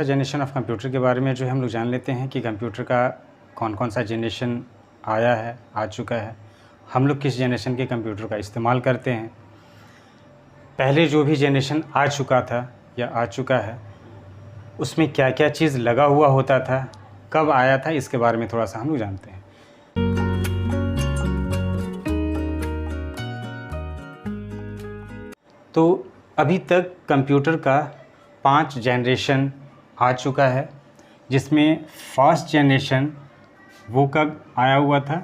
Generation of computer के बारे में जो है हम लोग जान लेते हैं कि कंप्यूटर का कौन कौन सा जनरेशन आया है, आ चुका है, हम लोग किस जनरेशन के कंप्यूटर का इस्तेमाल करते हैं, पहले जो भी जनरेशन आ चुका था या आ चुका है उसमें क्या क्या चीज़ लगा हुआ होता था, कब आया था, इसके बारे में थोड़ा सा हम लोग जानते हैं। तो अभी तक कंप्यूटर का 5 जनरेशन आ चुका है, जिसमें फर्स्ट जनरेशन वो कब आया हुआ था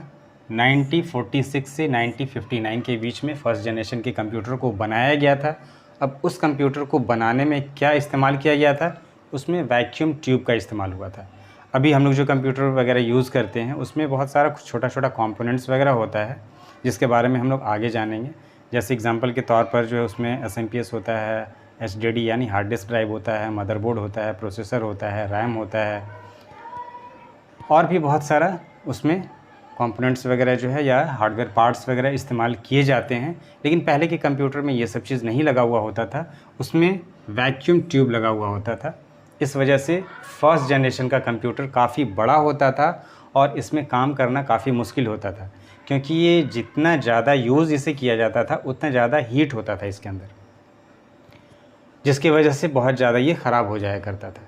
1946 से 1959 के बीच में फर्स्ट जनरेशन के कंप्यूटर को बनाया गया था। अब उस कंप्यूटर को बनाने में क्या इस्तेमाल किया गया था, उसमें वैक्यूम ट्यूब का इस्तेमाल हुआ था। अभी हम लोग जो कंप्यूटर वगैरह यूज़ करते हैं उसमें बहुत सारा छोटा छोटा कंपोनेंट्स वगैरह होता है, जिसके बारे में हम लोग आगे जानेंगे। जैसे एग्जांपल के तौर पर जो है उसमें SMPS होता है, HDD यानी हार्ड डिस्क ड्राइव होता है, मदरबोर्ड होता है, प्रोसेसर होता है, रैम होता है, और भी बहुत सारा उसमें कंपोनेंट्स वगैरह जो है या हार्डवेयर पार्ट्स वगैरह इस्तेमाल किए जाते हैं। लेकिन पहले के कंप्यूटर में ये सब चीज़ नहीं लगा हुआ होता था, उसमें वैक्यूम ट्यूब लगा हुआ होता था। इस वजह से फर्स्ट जनरेशन का कंप्यूटर काफ़ी बड़ा होता था और इसमें काम करना काफ़ी मुश्किल होता था, क्योंकि ये जितना ज़्यादा यूज़ इसे किया जाता था उतना ज़्यादा हीट होता था इसके अंदर, जिसकी वजह से बहुत ज़्यादा ये ख़राब हो जाया करता था।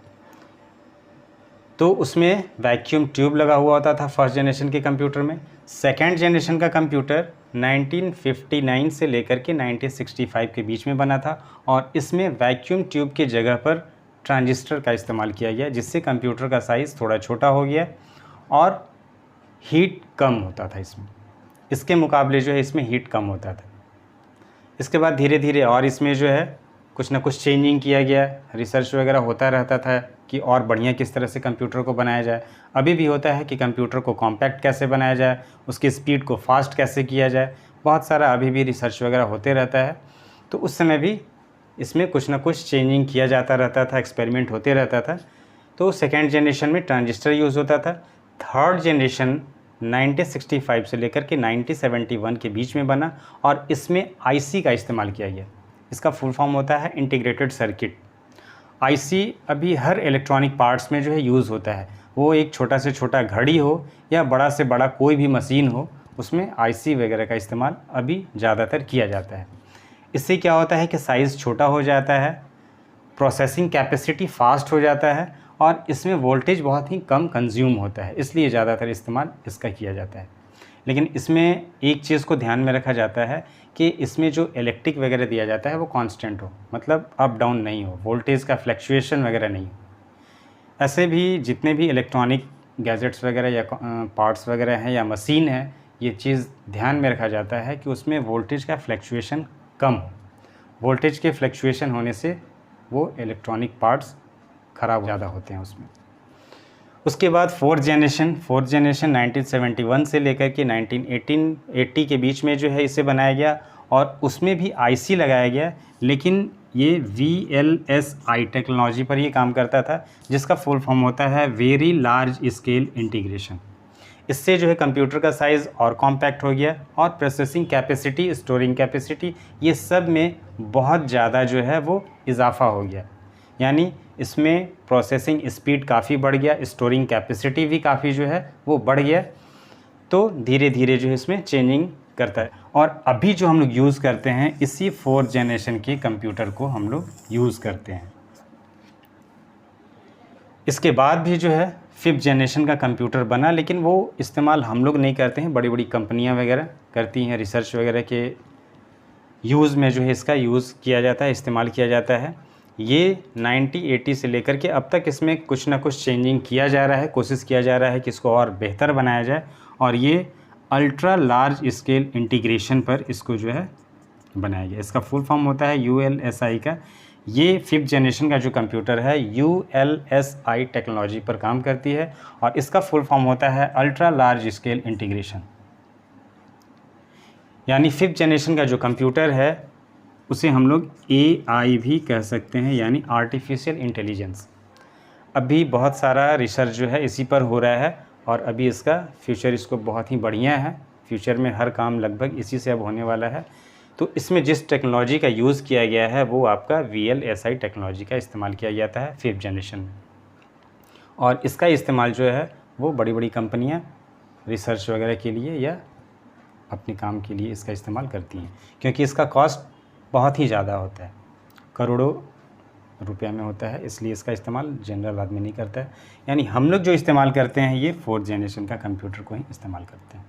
तो उसमें वैक्यूम ट्यूब लगा हुआ होता था फर्स्ट जनरेशन के कंप्यूटर में। सेकेंड जनरेशन का कंप्यूटर 1959 से लेकर के 1965 के बीच में बना था और इसमें वैक्यूम ट्यूब की जगह पर ट्रांजिस्टर का इस्तेमाल किया गया, जिससे कंप्यूटर का साइज़ थोड़ा छोटा हो गया और हीट कम होता था इसमें। इसके मुकाबले जो है इसमें हीट कम होता था। इसके बाद धीरे धीरे और इसमें जो है कुछ ना कुछ चेंजिंग किया गया, रिसर्च वगैरह होता रहता था कि और बढ़िया किस तरह से कंप्यूटर को बनाया जाए। अभी भी होता है कि कंप्यूटर को कॉम्पैक्ट कैसे बनाया जाए, उसकी स्पीड को फास्ट कैसे किया जाए, बहुत सारा अभी भी रिसर्च वगैरह होते रहता है। तो उस समय भी इसमें कुछ ना कुछ चेंजिंग किया जाता रहता था, एक्सपेरिमेंट होते रहता था। तो सेकेंड जनरेशन में ट्रांजिस्टर यूज़ होता था। थर्ड जनरेशन 1965 से लेकर के 1971 के बीच में बना और इसमें IC का इस्तेमाल किया गया। इसका फुल फॉर्म होता है इंटीग्रेटेड सर्किट। IC अभी हर इलेक्ट्रॉनिक पार्ट्स में जो है यूज़ होता है, वो एक छोटा से छोटा घड़ी हो या बड़ा से बड़ा कोई भी मशीन हो, उसमें IC वगैरह का इस्तेमाल अभी ज़्यादातर किया जाता है। इससे क्या होता है कि साइज़ छोटा हो जाता है, प्रोसेसिंग कैपेसिटी फ़ास्ट हो जाता है और इसमें वोल्टेज बहुत ही कम कंज्यूम होता है, इसलिए ज़्यादातर इस्तेमाल इसका किया जाता है। लेकिन इसमें एक चीज़ को ध्यान में रखा जाता है कि इसमें जो इलेक्ट्रिक वगैरह दिया जाता है वो कांस्टेंट हो, मतलब अप डाउन नहीं हो, वोल्टेज का फ्लक्चुएशन वगैरह नहीं हो। ऐसे भी जितने भी इलेक्ट्रॉनिक गैजेट्स वगैरह या पार्ट्स वगैरह हैं या मशीन है, ये चीज़ ध्यान में रखा जाता है कि उसमें वोल्टेज का फ्लक्चुएशन कम हो। वोल्टेज के फ्लक्चुएशन होने से वो इलेक्ट्रॉनिक पार्ट्स ख़राब ज़्यादा होते हैं उसमें। उसके बाद फोर्थ जनरेशन 1971 से लेकर के 1980 के बीच में जो है इसे बनाया गया और उसमें भी IC लगाया गया, लेकिन ये VLSI टेक्नोलॉजी पर ये काम करता था, जिसका फुल फॉर्म होता है वेरी लार्ज स्केल इंटीग्रेशन। इससे जो है कंप्यूटर का साइज़ और कॉम्पैक्ट हो गया और प्रोसेसिंग कैपेसिटी, स्टोरिंग कैपेसिटी, ये सब में बहुत ज़्यादा जो है वो इजाफा हो गया। यानी इसमें प्रोसेसिंग स्पीड काफ़ी बढ़ गया, स्टोरिंग कैपेसिटी भी काफ़ी जो है वो बढ़ गया। तो धीरे धीरे जो है इसमें चेंजिंग करता है और अभी जो हम लोग यूज़ करते हैं इसी फोर्थ जनरेशन के कंप्यूटर को हम लोग यूज़ करते हैं। इसके बाद भी जो है फिफ्थ जनरेशन का कंप्यूटर बना, लेकिन वो इस्तेमाल हम लोग नहीं करते हैं, बड़ी बड़ी कंपनियां वगैरह करती हैं। रिसर्च वगैरह के यूज़ में जो है इसका यूज़ किया जाता है, इस्तेमाल किया जाता है। ये 1980 से लेकर के अब तक इसमें कुछ ना कुछ चेंजिंग किया जा रहा है, कोशिश किया जा रहा है कि इसको और बेहतर बनाया जाए और ये अल्ट्रा लार्ज स्केल इंटीग्रेशन पर इसको जो है बनाया गया। इसका फुल फॉर्म होता है ULSI का। ये फिफ्थ जनरेशन का जो कंप्यूटर है ULSI टेक्नोलॉजी पर काम करती है और इसका फुल फॉर्म होता है अल्ट्रा लार्ज स्केल इंटीग्रेशन। यानी फिफ्थ जनरेशन का जो कंप्यूटर है उसे हम लोग AI भी कह सकते हैं, यानी आर्टिफिशियल इंटेलिजेंस। अभी बहुत सारा रिसर्च जो है इसी पर हो रहा है और अभी इसका फ्यूचर इसको बहुत ही बढ़िया है। फ्यूचर में हर काम लगभग इसी से अब होने वाला है। तो इसमें जिस टेक्नोलॉजी का यूज़ किया गया है वो आपका VLSI टेक्नोलॉजी का इस्तेमाल किया जाता है फिफ्थ जनरेशन में। और इसका इस्तेमाल जो है वो बड़ी बड़ी कंपनियां रिसर्च वगैरह के लिए या अपने काम के लिए इसका इस्तेमाल करती हैं, क्योंकि इसका कॉस्ट बहुत ही ज़्यादा होता है, करोड़ों रुपया में होता है, इसलिए इसका इस्तेमाल जनरल आदमी नहीं करता है। यानी हम लोग जो इस्तेमाल करते हैं ये 4th जनरेशन का कंप्यूटर को ही इस्तेमाल करते हैं।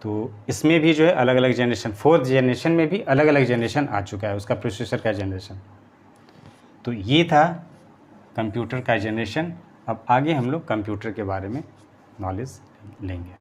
तो इसमें भी जो है अलग अलग जनरेशन, 4th जनरेशन में भी अलग अलग जनरेशन आ चुका है उसका प्रोसेसर का जनरेशन। तो ये था कंप्यूटर का जनरेशन। अब आगे हम लोग कंप्यूटर के बारे में नॉलेज लेंगे।